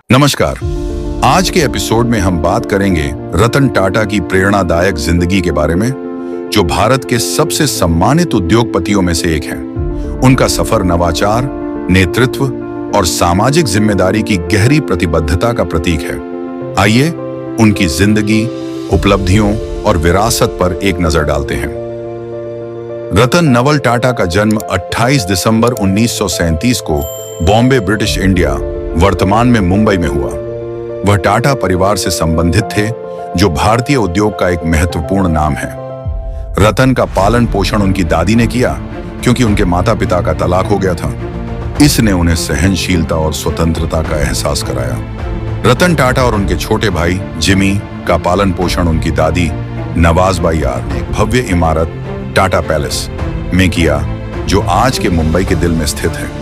नमस्कार। आज के एपिसोड में हम बात करेंगे रतन टाटा की प्रेरणादायक जिंदगी के बारे में, जो भारत के सबसे सम्मानित उद्योगपतियों में से एक हैं। उनका सफर नवाचार, नेतृत्व और सामाजिक जिम्मेदारी की गहरी प्रतिबद्धता का प्रतीक है। आइए उनकी जिंदगी, उपलब्धियों और विरासत पर एक नजर डालते हैं। रतन नवल टाटा का जन्म 28 दिसंबर 1937 को बॉम्बे, ब्रिटिश इंडिया, वर्तमान में मुंबई में हुआ। वह टाटा परिवार से संबंधित थे, जो भारतीय उद्योग का एक महत्वपूर्ण नाम है। रतन का पालन पोषण उनकी दादी ने किया, क्योंकि उनके माता पिता का तलाक हो गया था। इसने उन्हें सहनशीलता और स्वतंत्रता का एहसास कराया। रतन टाटा और उनके छोटे भाई जिमी का पालन पोषण उनकी दादी नवाज़बाई यार ने एक भव्य इमारत टाटा पैलेस में किया, जो आज के मुंबई के दिल में स्थित है।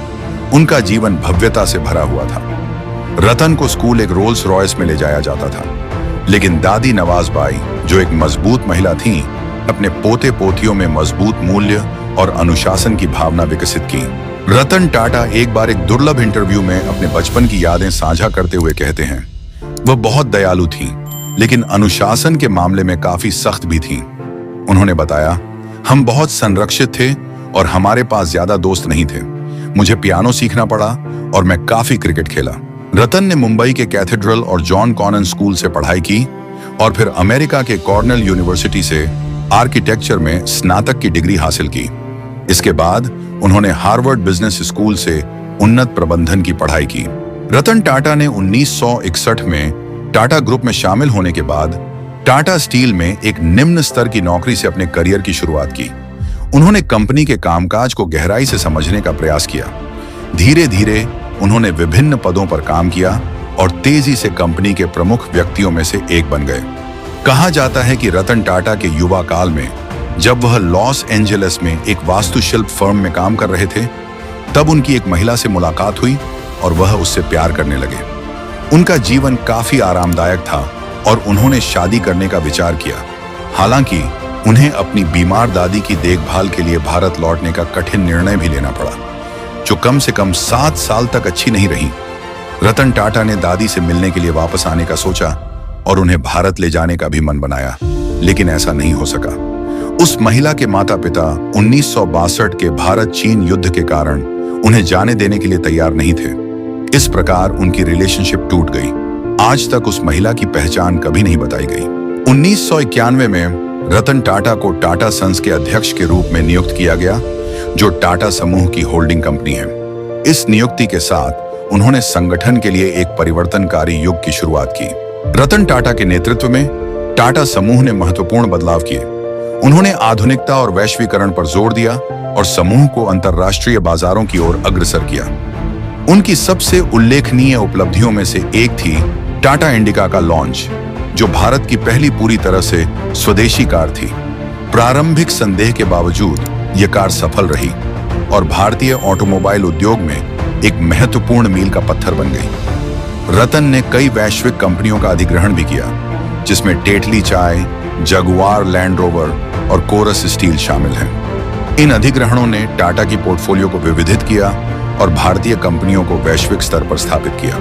उनका जीवन भव्यता से भरा हुआ था। रतन को स्कूल एक रोल्स रॉयस में ले जाया जाता था, लेकिन दादी नवाज़बाई, जो एक मजबूत महिला थीं, अपने पोते पोतियों में मजबूत मूल्य और अनुशासन की भावना विकसित की। रतन टाटा एक बार एक दुर्लभ इंटरव्यू में अपने बचपन की यादें साझा करते हुए कहते हैं, वह बहुत दयालु थीं, लेकिन अनुशासन के मामले में काफी सख्त भी थीं। उन्होंने बताया, हम बहुत संरक्षित थे और हमारे पास ज्यादा दोस्त नहीं थे। मुझे पियानो सीखना पड़ा और मैं काफी क्रिकेट खेला। रतन ने मुंबई के कैथेड्रल और जॉन कॉनन स्कूल से पढ़ाई की और फिर अमेरिका के कॉर्नेल यूनिवर्सिटी से आर्किटेक्चर में स्नातक की डिग्री हासिल की। इसके बाद उन्होंने हार्वर्ड बिजनेस स्कूल से उन्नत प्रबंधन की पढ़ाई की। रतन टाटा ने 1961 में टाटा ग्रुप में शामिल होने के बाद टाटा स्टील में एक निम्न स्तर की नौकरी से अपने करियर की शुरुआत की। उन्होंने कंपनी के कामकाज को गहराई से समझने का प्रयास किया। धीरे धीरे उन्होंने विभिन्न पदों पर काम किया और तेजी से कंपनी के प्रमुख व्यक्तियों में से एक बन गए। कहा जाता है कि रतन टाटा के युवा काल में, जब वह लॉस एंजेलिस में एक वास्तुशिल्प फर्म में काम कर रहे थे, तब उनकी एक महिला से मुलाकात हुई और वह उससे प्यार करने लगे। उनका जीवन काफी आरामदायक था और उन्होंने शादी करने का विचार किया। हालांकि उन्हें अपनी बीमार दादी की देखभाल के लिए भारत लौटने का कठिन निर्णय भी लेना पड़ा, जो कम से कम 7 साल तक अच्छी नहीं रही। रतन टाटा ने दादी से मिलने के लिए वापस आने का सोचा और उन्हें भारत ले जाने का भी मन बनाया, लेकिन ऐसा नहीं हो सका। उस महिला के माता पिता 1962 के भारत चीन युद्ध के कारण उन्हें जाने देने के लिए तैयार नहीं थे। इस प्रकार उनकी रिलेशनशिप टूट गई। आज तक उस महिला की पहचान कभी नहीं बताई गई। 1991 में रतन टाटा को टाटा सन्स के अध्यक्ष के रूप में नियुक्त किया गया, जो टाटा समूह की होल्डिंग कंपनी है। इस नियुक्ति के साथ उन्होंने संगठन के लिए एक परिवर्तनकारी युग की शुरुआत की। रतन टाटा के नेतृत्व में टाटा समूह ने महत्वपूर्ण बदलाव किए। उन्होंने आधुनिकता और वैश्वीकरण पर जोर दिया और समूह को अंतर्राष्ट्रीय बाजारों की ओर अग्रसर किया। उनकी सबसे उल्लेखनीय उपलब्धियों में से एक थी टाटा इंडिका का लॉन्च, जो भारत की पहली पूरी तरह से स्वदेशी कार थी। प्रारंभिक संदेह के बावजूद यह कार सफल रही और भारतीय ऑटोमोबाइल उद्योग में एक महत्वपूर्ण मील का पत्थर बन गई। रतन ने कई वैश्विक कंपनियों का अधिग्रहण भी किया, जिसमें टेटली चाय, जगुआर लैंड रोवर और कोरस स्टील शामिल हैं। इन अधिग्रहणों ने टाटा की पोर्टफोलियो को विविधित किया और भारतीय कंपनियों को वैश्विक स्तर पर स्थापित किया।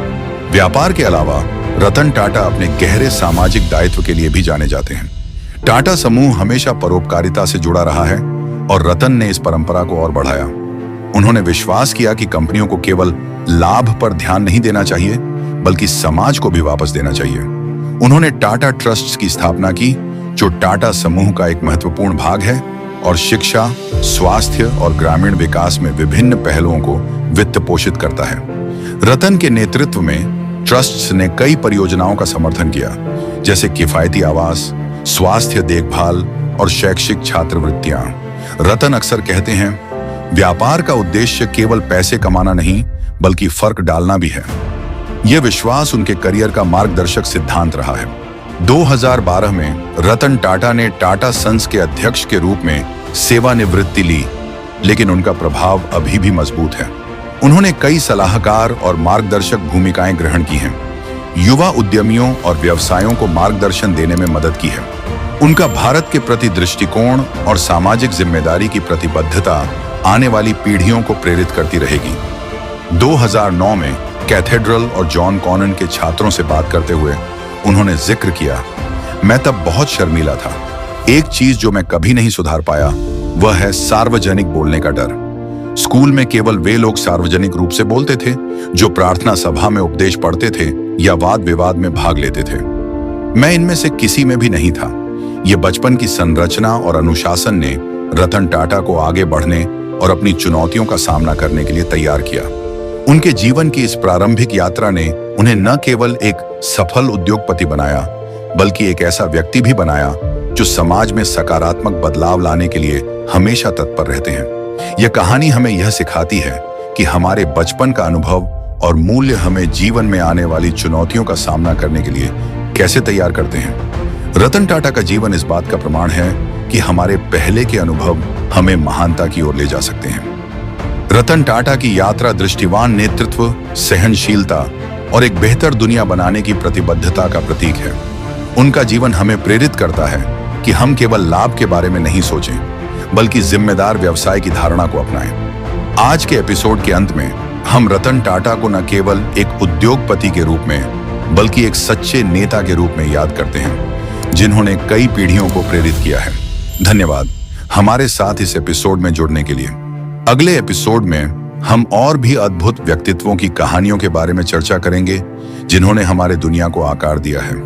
व्यापार के अलावा रतन टाटा अपने गहरे सामाजिक दायित्व के लिए भी जाने जाते हैं। टाटा समूह हमेशा परोपकारिता से जुड़ा रहा है और रतन ने इस परंपरा को और बढ़ाया। उन्होंने विश्वास किया कि कंपनियों को केवल लाभ पर ध्यान नहीं देना चाहिए, बल्कि समाज को भी वापस देना चाहिए। उन्होंने टाटा ट्रस्ट्स की स्थापना की, जो टाटा समूह का एक महत्वपूर्ण भाग है और शिक्षा, स्वास्थ्य और ग्रामीण विकास में विभिन्न पहलुओं को वित्त पोषित करता है। रतन के नेतृत्व में ट्रस्ट्स ने कई परियोजनाओं का समर्थन किया, जैसे किफायती आवास, स्वास्थ्य देखभाल और शैक्षिक छात्रवृत्तियां। रतन अक्सर कहते हैं, व्यापार का उद्देश्य केवल पैसे कमाना नहीं, बल्कि फर्क डालना भी है। यह विश्वास उनके करियर का मार्गदर्शक सिद्धांत रहा है। 2012 में रतन टाटा ने टाटा सन्स के अध्यक्ष के रूप में सेवानिवृत्ति ली, लेकिन उनका प्रभाव अभी भी मजबूत है। उन्होंने कई सलाहकार और मार्गदर्शक भूमिकाएं ग्रहण की हैं, युवा उद्यमियों और व्यवसायों को मार्गदर्शन देने में मदद की है। उनका भारत के प्रति दृष्टिकोण और सामाजिक जिम्मेदारी की प्रतिबद्धता आने वाली पीढ़ियों को प्रेरित करती रहेगी। 2009 में कैथेड्रल और जॉन कॉनन के छात्रों से बात करते हुए उन्होंने जिक्र किया, मैं तब बहुत शर्मीला था। एक चीज जो मैं कभी नहीं सुधार पाया वह है सार्वजनिक बोलने का डर। स्कूल में केवल वे लोग सार्वजनिक रूप से बोलते थे जो प्रार्थना सभा में उपदेश पढ़ते थे या वाद विवाद में भाग लेते थे। मैं इनमें से किसी में भी नहीं था। ये बचपन की संरचना और अनुशासन ने रतन टाटा को आगे बढ़ने और अपनी चुनौतियों का सामना करने के लिए तैयार किया। उनके जीवन की इस प्रारंभिक यात्रा ने उन्हें न केवल एक सफल उद्योगपति बनाया, बल्कि एक ऐसा व्यक्ति भी बनाया जो समाज में सकारात्मक बदलाव लाने के लिए हमेशा तत्पर रहते हैं। यह कहानी हमें यह सिखाती है कि हमारे बचपन का अनुभव और मूल्य हमें जीवन में आने वाली चुनौतियों का सामना करने के लिए कैसे तैयार करते हैं। रतन टाटा का जीवन इस बात का प्रमाण है कि हमारे पहले के अनुभव हमें महानता की ओर ले जा सकते हैं। रतन टाटा की यात्रा दृष्टिवान नेतृत्व, सहनशीलता और एक बेहतर दुनिया बनाने की प्रतिबद्धता का प्रतीक है। उनका जीवन हमें प्रेरित करता है कि हम केवल लाभ के बारे में नहीं सोचें, बल्कि जिम्मेदार व्यवसाय की धारणा को अपनाएं। आज के एपिसोड के अंत में हम रतन टाटा को न केवल एक उद्योगपति के रूप में, बल्कि एक सच्चे नेता के रूप में याद करते हैं, जिन्होंने कई पीढ़ियों को प्रेरित किया है। धन्यवाद हमारे साथ इस एपिसोड में जुड़ने के लिए। अगले एपिसोड में हम और भी अद्भुत व्यक्तित्वों की कहानियों के बारे में चर्चा करेंगे, जिन्होंने हमारे दुनिया को आकार दिया है।